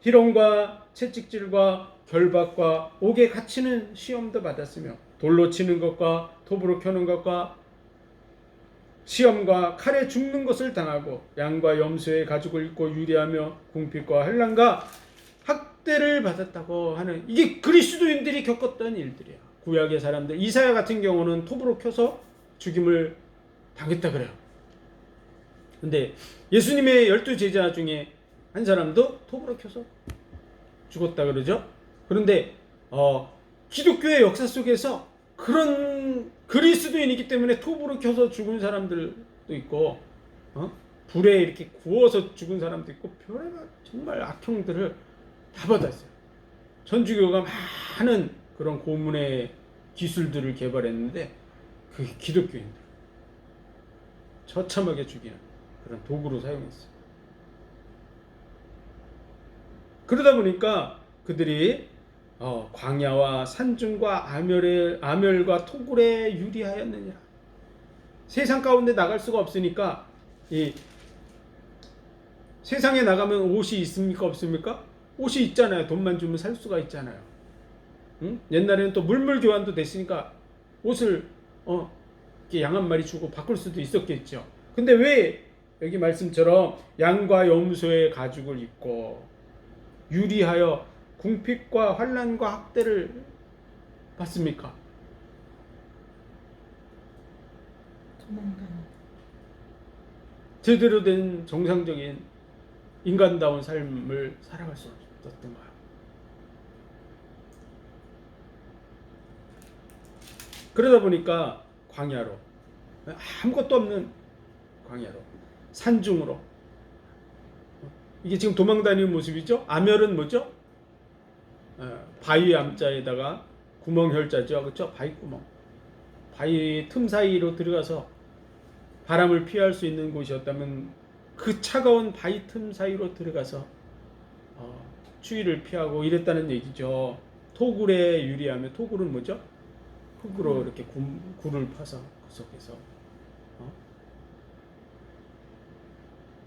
희롱과 채찍질과 결박과 옥에 갇히는 시험도 받았으며 돌로 치는 것과 톱으로 켜는 것과 시험과 칼에 죽는 것을 당하고 양과 염소의 가죽을 입고 유리하며 궁핍과 환난과 학대를 받았다고 하는 이게 그리스도인들이 겪었던 일들이야. 구약의 사람들 이사야 같은 경우는 톱으로 켜서 죽임을 당했다 그래요. 근데 예수님의 12제자 중에 한 사람도 톱으로 켜서 죽었다 그러죠. 그런데 기독교의 역사 속에서 그런 그리스도인이기 때문에 톱으로 켜서 죽은 사람들도 있고 불에 이렇게 구워서 죽은 사람도 있고 별의별 정말 악형들을 다 받았어요. 천주교가 많은 그런 고문의 기술들을 개발했는데 그 기독교인들 처참하게 죽이는 그런 도구로 사용했어요. 그러다 보니까 그들이 광야와 산중과 아멸과 토굴에 유리하였느니라. 세상 가운데 나갈 수가 없으니까 이 세상에 나가면 옷이 있습니까 없습니까? 옷이 있잖아요. 돈만 주면 살 수가 있잖아요. 응? 옛날에는 또 물물 교환도 됐으니까 옷을 이렇게 양 한 마리 주고 바꿀 수도 있었겠죠. 근데 왜 여기 말씀처럼 양과 염소의 가죽을 입고 유리하여 궁핍과 환난과 학대를 받습니까? 도망가는. 제대로 된 정상적인 인간다운 삶을 살아갈 수 없었던 거야. 그러다 보니까 광야로 아무것도 없는 광야로 산중으로 이게 지금 도망다니는 모습이죠. 아멸은 뭐죠? 바위 암자에다가 구멍혈자죠. 그렇죠? 바위 구멍. 바위 틈 사이로 들어가서 바람을 피할 수 있는 곳이었다면 그 차가운 바위 틈 사이로 들어가서 추위를 피하고 이랬다는 얘기죠. 토굴에 유리하며 토굴은 뭐죠? 흙으로 이렇게 굴을 파서 그 속에서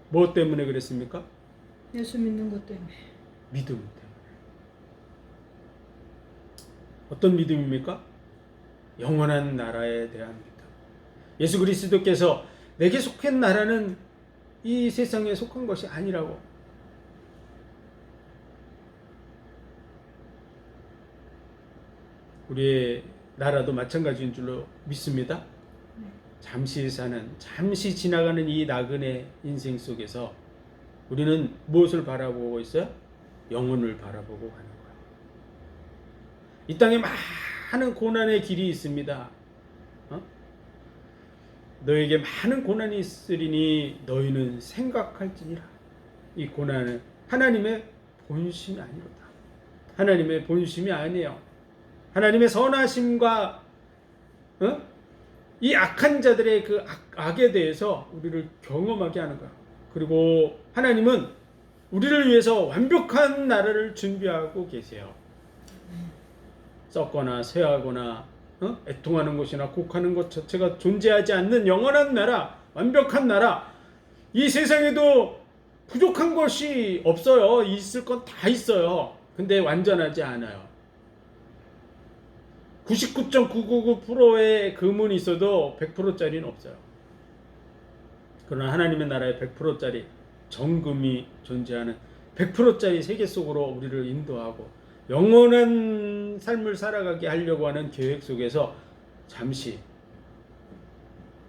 뭐 때문에 그랬습니까? 예수 믿는 것 때문에. 믿음 때문에. 어떤 믿음입니까? 영원한 나라에 대한 믿음. 예수 그리스도께서 내게 속한 나라는 이 세상에 속한 것이 아니라고. 우리의 나라도 마찬가지인 줄로 믿습니다. 잠시 사는, 잠시 지나가는 이 나그네 인생 속에서 우리는 무엇을 바라보고 있어요? 영혼을 바라보고 가는 거예요. 이 땅에 많은 고난의 길이 있습니다. 너에게 많은 고난이 있으리니 너희는 생각할지니라. 이 고난은 하나님의 본심이 아니로다. 하나님의 본심이 아니에요. 하나님의 선하심과 이 악한 자들의 그 악에 대해서 우리를 경험하게 하는 거야. 그리고 하나님은 우리를 위해서 완벽한 나라를 준비하고 계세요. 썩거나 쇠하거나 애통하는 것이나 곡하는 것 자체가 존재하지 않는 영원한 나라, 완벽한 나라. 이 세상에도 부족한 것이 없어요. 있을 건 다 있어요. 근데 완전하지 않아요. 99.999%의 금은 있어도 100%짜리는 없어요. 그러나 하나님의 나라에 100%짜리 정금이 존재하는 100%짜리 세계 속으로 우리를 인도하고 영원한 삶을 살아가게 하려고 하는 계획 속에서 잠시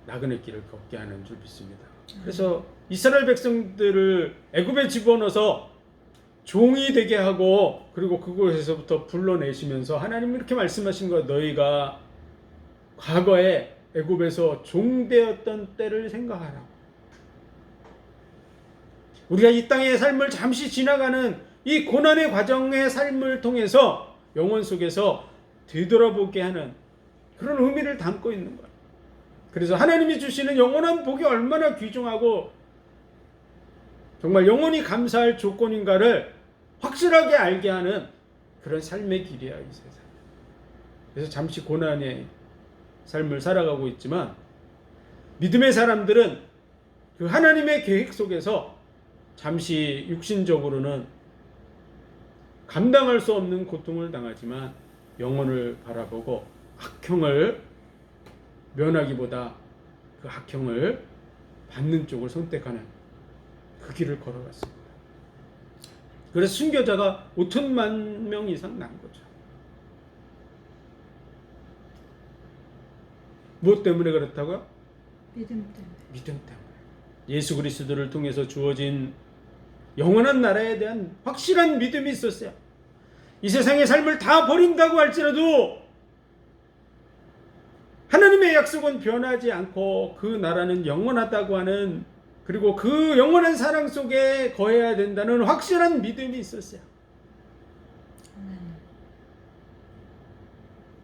나그네 길을 걷게 하는 줄 믿습니다. 그래서 이스라엘 백성들을 애굽에 집어넣어서 종이 되게 하고 그리고 그곳에서부터 불러내시면서 하나님이 이렇게 말씀하신 거예요. 너희가 과거에 애굽에서 종되었던 때를 생각하라. 우리가 이 땅의 삶을 잠시 지나가는 이 고난의 과정의 삶을 통해서 영혼 속에서 되돌아보게 하는 그런 의미를 담고 있는 거예요. 그래서 하나님이 주시는 영원한 복이 얼마나 귀중하고 정말 영원히 감사할 조건인가를 확실하게 알게 하는 그런 삶의 길이야, 이 세상. 그래서 잠시 고난의 삶을 살아가고 있지만 믿음의 사람들은 그 하나님의 계획 속에서 잠시 육신적으로는 감당할 수 없는 고통을 당하지만 영혼을 바라보고 악형을 면하기보다 그 악형을 받는 쪽을 선택하는 그 길을 걸어갔습니다. 그래서 순교자가 5천만 명 이상 난 거죠. 무엇 때문에 그렇다고요? 믿음 때문에. 믿음 때문에. 예수 그리스도를 통해서 주어진 영원한 나라에 대한 확실한 믿음이 있었어요. 이 세상의 삶을 다 버린다고 할지라도 하나님의 약속은 변하지 않고 그 나라는 영원하다고 하는 그리고 그 영원한 사랑 속에 거해야 된다는 확실한 믿음이 있었어요.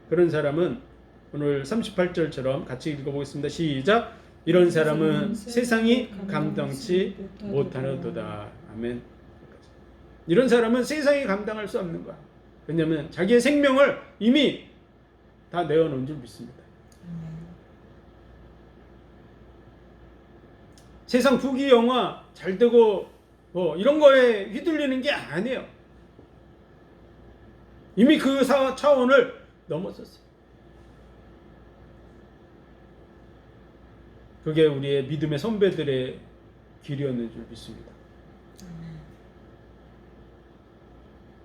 그런 사람은 오늘 38절처럼 같이 읽어보겠습니다. 시작. 이런 사람은 세상이 감당치 못하는도다. 아멘. 이런 사람은 세상이 감당할 수 없는 거야. 왜냐하면 자기의 생명을 이미 다 내어놓은 줄 믿습니다. 세상 부귀 영화 잘되고 이런 거에 휘둘리는 게 아니에요. 이미 그 차원을 넘어섰어요. 그게 우리의 믿음의 선배들의 길이었는 줄 믿습니다.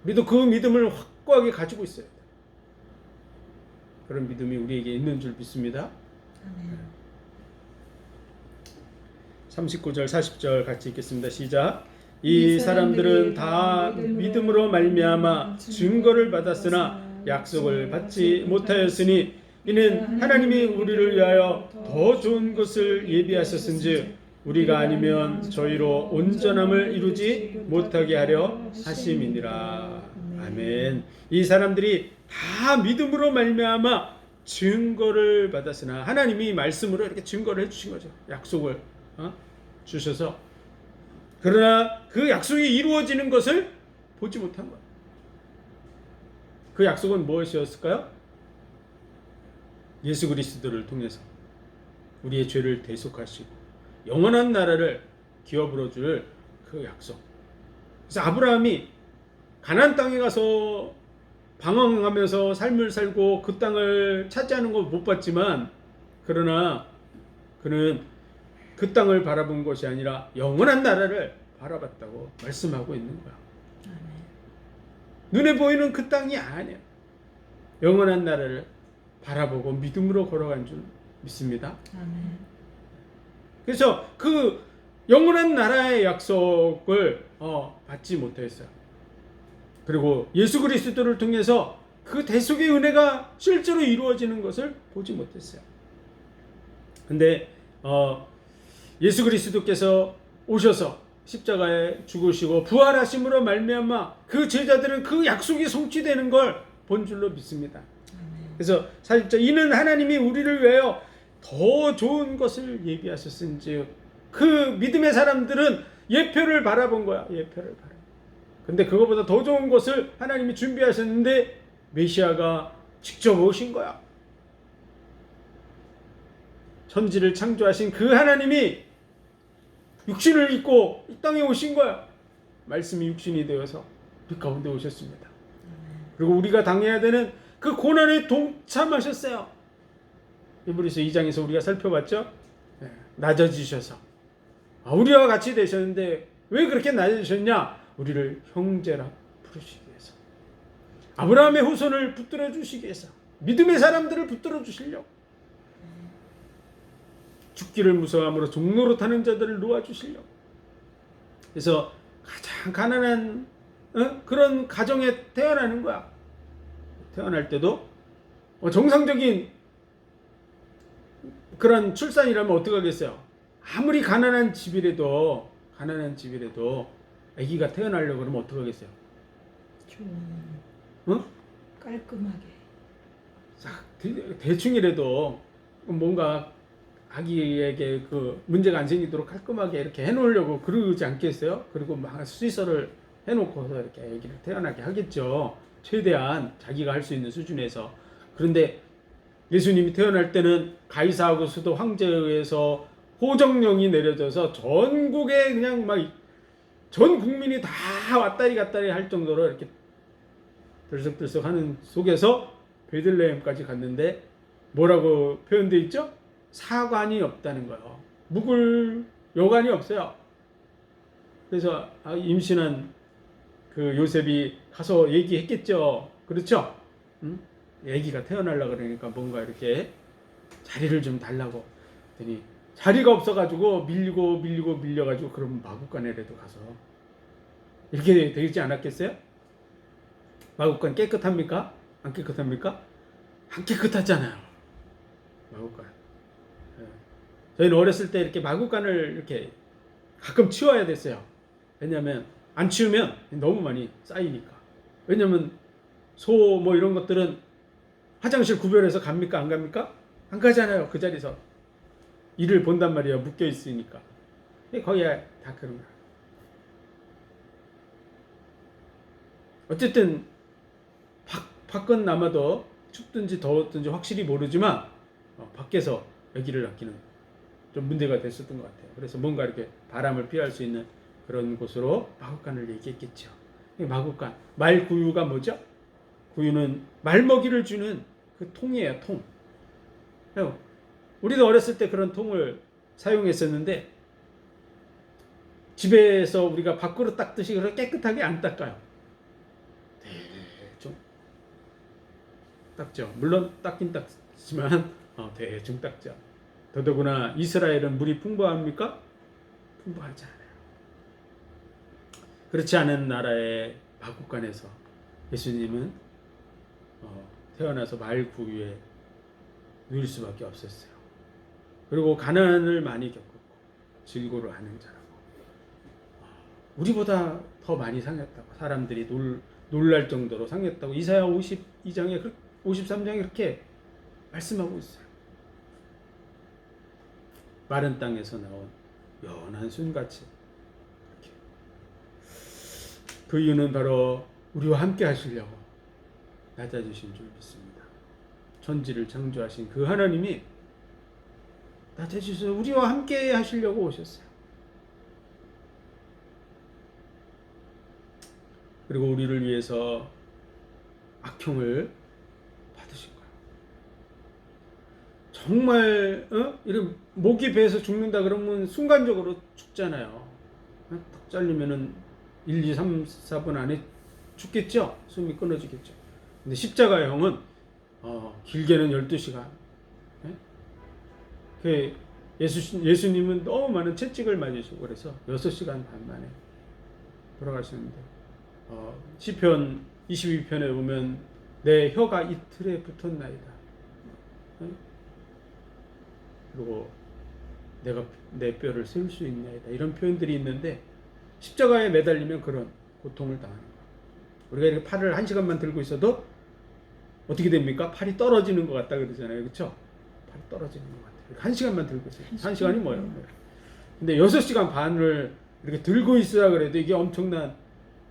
우리도 그 믿음을 확고하게 가지고 있어야 돼요. 그런 믿음이 우리에게 있는 줄 믿습니다. 39절 40절 같이 읽겠습니다. 시작. 이 사람들은 다 믿음으로 말미암아 증거를 받았으나 약속을 받지 못하였으니 이는 하나님이 우리를 위하여 더 좋은 것을 예비하셨은즉 우리가 아니면 저희로 온전함을 이루지 못하게 하려 하심이니라. 아멘. 이 사람들이 다 믿음으로 말미암아 증거를 받았으나 하나님이 말씀으로 이렇게 증거를 해주신 거죠. 약속을 주셔서 그러나 그 약속이 이루어지는 것을 보지 못한 거예요. 그 약속은 무엇이었을까요? 예수 그리스도를 통해서 우리의 죄를 대속하시고 영원한 나라를 기업으로 줄 그 약속. 그래서 아브라함이 가나안 땅에 가서 방황하면서 삶을 살고 그 땅을 차지하는 거 못 봤지만 그러나 그는 그 땅을 바라본 것이 아니라 영원한 나라를 바라봤다고 말씀하고 있는 거야. 눈에 보이는 그 땅이 아니야. 영원한 나라를 바라보고 믿음으로 걸어간 줄 믿습니다. 그래서 그 영원한 나라의 약속을 받지 못했어요. 그리고 예수 그리스도를 통해서 그 대속의 은혜가 실제로 이루어지는 것을 보지 못했어요. 근데 예수 그리스도께서 오셔서 십자가에 죽으시고 부활하심으로 말미암아 그 제자들은 그 약속이 성취되는 걸 본 줄로 믿습니다. 그래서 40절 이는 하나님이 우리를 위하여 더 좋은 것을 예비하셨은지 그 믿음의 사람들은 예표를 바라본 거야. 예표를 바라. 근데 그거보다 더 좋은 것을 하나님이 준비하셨는데 메시아가 직접 오신 거야. 천지를 창조하신 그 하나님이 육신을 입고 이 땅에 오신 거야. 말씀이 육신이 되어서 우리 가운데 오셨습니다. 그리고 우리가 당해야 되는 그 고난에 동참하셨어요. 히브리서 2장에서 우리가 살펴봤죠. 낮아지셔서 우리와 같이 되셨는데 왜 그렇게 낮아지셨냐? 우리를 형제라 부르시기 위해서, 아브라함의 후손을 붙들어 주시기 위해서, 믿음의 사람들을 붙들어 주시려고, 죽기를 무서워함으로 종로로 타는 자들을 놓아주시려고. 그래서 가장 가난한 그런 가정에 태어나는 거야. 태어날 때도 정상적인 그런 출산이라면 어떻게 하겠어요? 아무리 가난한 집이라도 아기가 태어나려고 그러면 어떻게 하겠어요? 깔끔하게. 대충이라도 뭔가 아기에게 그 문제가 안 생기도록 깔끔하게 이렇게 해놓으려고 그러지 않겠어요? 그리고 막 수의사를 해놓고서 이렇게 아기를 태어나게 하겠죠. 최대한 자기가 할 수 있는 수준에서. 그런데 예수님이 태어날 때는 가이사하고 수도 황제에 의해서 호정령이 내려져서 전국에 그냥 막 전 국민이 다 왔다리 갔다리 할 정도로 이렇게 들썩들썩 하는 속에서 베들레헴까지 갔는데 뭐라고 표현되어 있죠? 사관이 없다는 거예요. 묵을 여관이 없어요. 그래서 임신한 그 요셉이 가서 얘기했겠죠. 그렇죠? 아기가 태어나려고 그러니까 뭔가 이렇게 자리를 좀 달라고 했더니 자리가 없어가지고 밀려가지고 그럼 마구간에라도 가서 이렇게 되지 않았겠어요? 마구간 깨끗합니까? 안 깨끗합니까? 안 깨끗하잖아요. 마구간. 저희는 어렸을 때 이렇게 마구간을 이렇게 가끔 치워야 됐어요. 왜냐하면 안 치우면 너무 많이 쌓이니까. 왜냐하면 소 뭐 이런 것들은 화장실 구별해서 갑니까? 안 갑니까? 안 가잖아요. 그 자리에서 일을 본단 말이에요. 묶여 있으니까. 거의 다 그런 거야. 어쨌든 밖은 아마도 춥든지 더웠든지 확실히 모르지만 밖에서 아기를 낳기는 좀 문제가 됐었던 것 같아요. 그래서 뭔가 이렇게 바람을 피할 수 있는 그런 곳으로 마구간을 얘기했겠죠. 마구간, 말구유가 뭐죠? 구유는 말먹이를 주는 그 통이에요. 통. 우리도 어렸을 때 그런 통을 사용했었는데 집에서 우리가 밥그릇 닦듯이 그렇게 깨끗하게 안 닦아요. 대충 닦죠. 물론 닦긴 닦지만 대충 닦죠. 더더구나 이스라엘은 물이 풍부합니까? 풍부하지 않아요. 그렇지 않은 나라의 마구간에서 예수님은 태어나서 말구유에 누릴 수밖에 없었어요. 그리고 가난을 많이 겪었고 질고를 하는 자라고. 우리보다 더 많이 상했다고. 사람들이 놀랄 정도로 상했다고 이사야 52장에 53장에 그렇게 말씀하고 있어요. 마른 땅에서 나온 연한 순같이. 그 이유는 바로 우리와 함께 하시려고 낮아지신 줄 믿습니다. 천지를 창조하신 그 하나님이 낮아지셔서 우리와 함께 하시려고 오셨어요. 그리고 우리를 위해서 악형을 받으신 거예요. 정말 이런 목이 베어서 죽는다 그러면 순간적으로 죽잖아요. 턱 잘리면은 1, 2, 3, 4분 안에 죽겠죠. 숨이 끊어지겠죠. 근데 십자가형은 길게는 12시간. 예수님은 너무 많은 채찍을 맞으시고 그래서 6시간 반 만에 돌아가시는데 시편 22편에 보면 내 혀가 이틀에 붙었나이다. 그리고 내가 내 뼈를 세울 수 있나이다. 이런 표현들이 있는데 십자가에 매달리면 그런 고통을 당하는 거예요. 우리가 이렇게 팔을 1시간만 들고 있어도 어떻게 됩니까? 팔이 떨어지는 것 같다 그러잖아요. 그렇죠? 팔이 떨어지는 것 같아요. 1시간만 들고 있어요. 1시간이 뭐예요? 근데 6시간 반을 이렇게 들고 있으라 그래도 이게 엄청난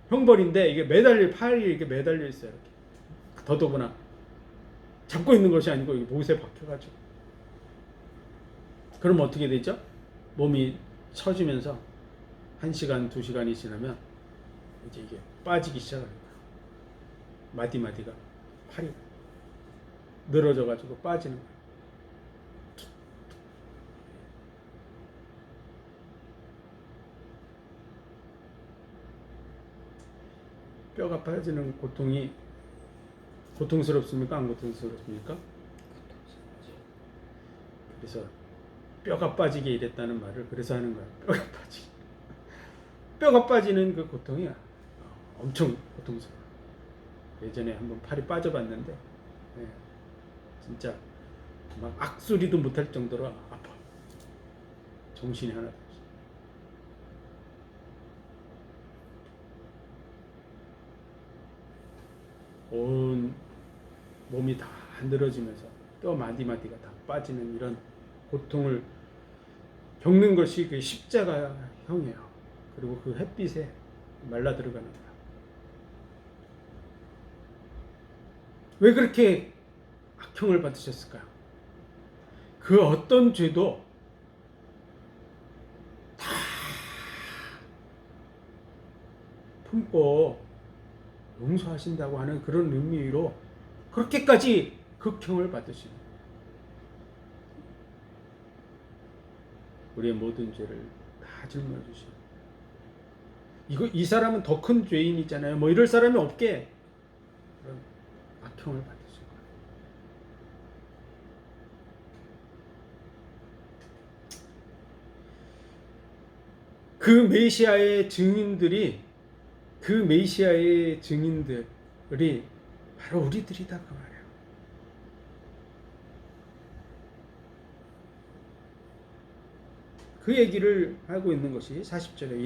형벌인데, 이게 팔이 이렇게 매달려 있어요. 이렇게. 더더구나 잡고 있는 것이 아니고 이게 못에 박혀가지고. 그럼 어떻게 되죠? 몸이 처지면서 1시간, 2시간이 지나면 이제 이게 빠지기 시작합니다. 마디마디가 팔이 늘어져가지고 빠지는 거예요. 뼈가 빠지는 고통이 고통스럽습니까? 안 고통스럽습니까? 그래서 뼈가 빠지게 일했다는 말을 그래서 하는 거야. 뼈가 빠지는 그 고통이 엄청 고통스러워. 예전에 한번 팔이 빠져봤는데 진짜 막 악소리도 못할 정도로 아파. 정신이 하나도 없어. 온 몸이 다 늘어지면서 뼈 마디마디가 다 빠지는 이런 고통을 겪는 것이 그 십자가형이에요. 그리고 그 햇빛에 말라 들어가는 거야. 왜 그렇게 악형을 받으셨을까요? 그 어떤 죄도 다 품고 용서하신다고 하는 그런 의미로 그렇게까지 극형을 받으시는 거예요. 우리의 모든 죄를 다 짊어 주시는. 이 사람은 더 큰 죄인이잖아요. 뭐 이럴 사람이 없게 그런 악형을 받으신 거예요. 그 메시아의 증인들이 바로 우리들이다 그 말이에요. 그 얘기를 하고 있는 것이 40절에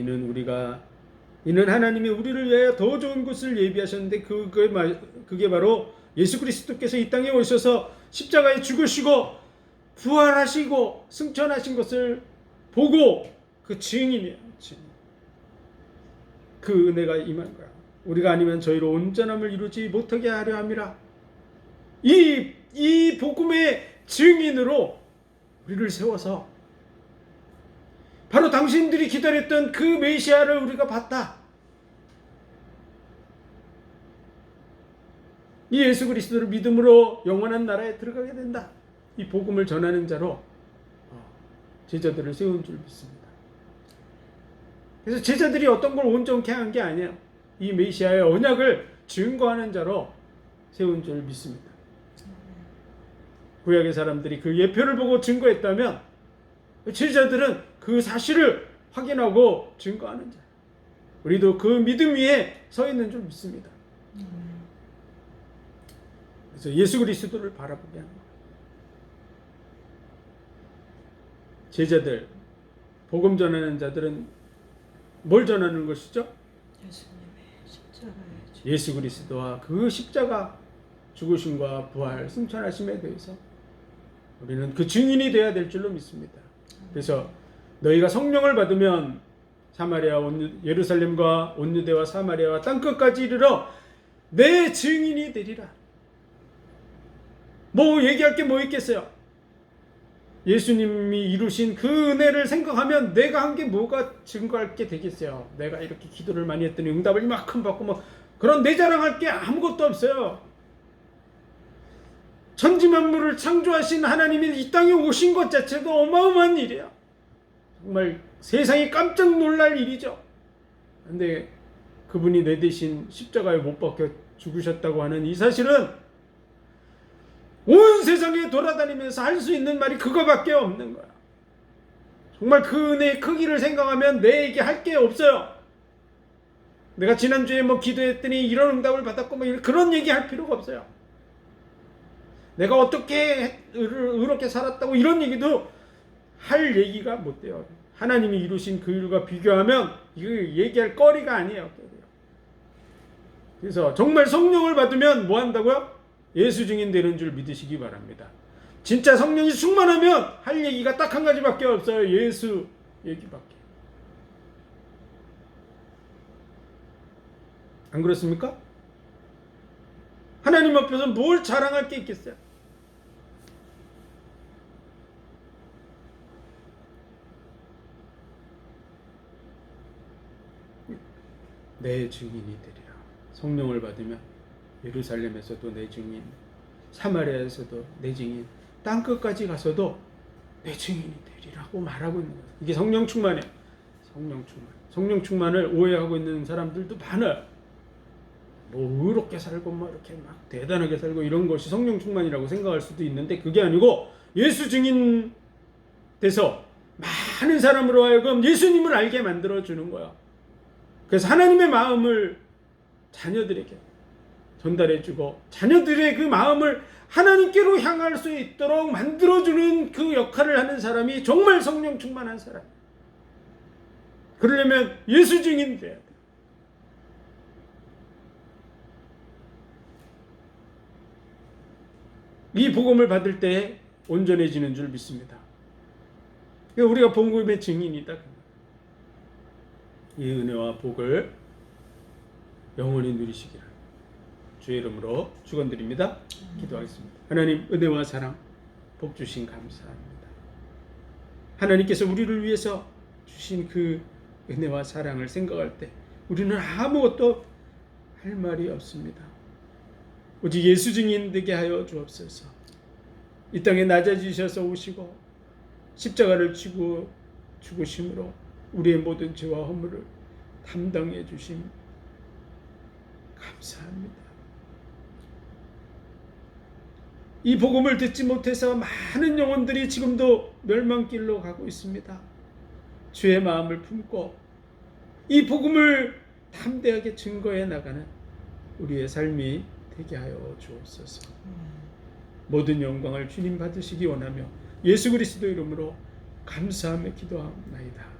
이는 하나님이 우리를 위하여 더 좋은 것을 예비하셨는데 그게 바로 예수 그리스도께서 이 땅에 오셔서 십자가에 죽으시고 부활하시고 승천하신 것을 보고 그 증인이에요. 그 은혜가 임한 거야. 우리가 아니면 저희로 온전함을 이루지 못하게 하려 함이라. 이 복음의 증인으로 우리를 세워서 바로 당신들이 기다렸던 그 메시아를 우리가 봤다. 이 예수 그리스도를 믿음으로 영원한 나라에 들어가게 된다. 이 복음을 전하는 자로 제자들을 세운 줄 믿습니다. 그래서 제자들이 어떤 걸 온전케 한 게 아니에요. 이 메시아의 언약을 증거하는 자로 세운 줄 믿습니다. 구약의 사람들이 그 예표를 보고 증거했다면 제자들은 그 사실을 확인하고 증거하는 자. 우리도 그 믿음 위에 서 있는 줄 믿습니다. 그래서 예수 그리스도를 바라보게 하는 거예요. 제자들, 복음 전하는 자들은 뭘 전하는 것이죠? 예수 그리스도와 그 십자가 죽으심과 부활, 승천하심에 대해서 우리는 그 증인이 되어야 될 줄로 믿습니다. 그래서 너희가 성령을 받으면 사마리아, 예루살렘과 온 유대와 사마리아와 땅끝까지 이르러 내 증인이 되리라. 뭐 얘기할 게 뭐 있겠어요? 예수님이 이루신 그 은혜를 생각하면 내가 한 게 뭐가 증거할 게 되겠어요? 내가 이렇게 기도를 많이 했더니 응답을 이만큼 받고 뭐 그런 내 자랑할 게 아무것도 없어요. 천지만물을 창조하신 하나님이 이 땅에 오신 것 자체도 어마어마한 일이에요. 정말 세상이 깜짝 놀랄 일이죠. 그런데 그분이 내 대신 십자가에 못 박혀 죽으셨다고 하는 이 사실은 온 세상에 돌아다니면서 할 수 있는 말이 그거밖에 없는 거야. 정말 그 은혜의 크기를 생각하면 내게 할 게 없어요. 내가 지난주에 뭐 기도했더니 이런 응답을 받았고 뭐 그런 얘기 할 필요가 없어요. 내가 어떻게 의롭게 살았다고 이런 얘기도 할 얘기가 못 돼요. 하나님이 이루신 그 일과 비교하면 이거 얘기할 거리가 아니에요. 그래서 정말 성령을 받으면 뭐 한다고요? 예수 증인 되는 줄 믿으시기 바랍니다. 진짜 성령이 충만하면 할 얘기가 딱 한 가지밖에 없어요. 예수 얘기밖에. 안 그렇습니까? 하나님 앞에서 뭘 자랑할 게 있겠어요? 내 증인이 되리라. 성령을 받으면 예루살렘에서도 내 증인, 사마리아에서도 내 증인, 땅끝까지 가서도 내 증인이 되리라고 말하고 있는 거예요. 이게 성령 충만이에요. 성령 충만. 성령 충만을 오해하고 있는 사람들도 많아요. 뭐 의롭게 살고 뭐 이렇게 막 대단하게 살고 이런 것이 성령 충만이라고 생각할 수도 있는데 그게 아니고 예수 증인 돼서 많은 사람으로 하여금 예수님을 알게 만들어 주는 거야. 그래서 하나님의 마음을 자녀들에게 전달해 주고 자녀들의 그 마음을 하나님께로 향할 수 있도록 만들어 주는 그 역할을 하는 사람이 정말 성령 충만한 사람. 그러려면 예수 증인 돼야 돼. 이 복음을 받을 때 온전해지는 줄 믿습니다. 우리가 복음의 증인이다. 이 은혜와 복을 영원히 누리시기를 주의 이름으로 축원드립니다. 기도하겠습니다. 하나님 은혜와 사랑 복 주신 감사합니다. 하나님께서 우리를 위해서 주신 그 은혜와 사랑을 생각할 때 우리는 아무것도 할 말이 없습니다. 오직 예수 증인 되게 하여 주옵소서. 이 땅에 낮아지셔서 오시고 십자가를 지고 죽으심으로 우리의 모든 죄와 허물을 담당해 주심 감사합니다. 이 복음을 듣지 못해서 많은 영혼들이 지금도 멸망길로 가고 있습니다. 주의 마음을 품고 이 복음을 담대하게 증거해 나가는 우리의 삶이 되게 하여 주옵소서. 모든 영광을 주님 받으시기 원하며 예수 그리스도 이름으로 감사하며 기도하옵나이다.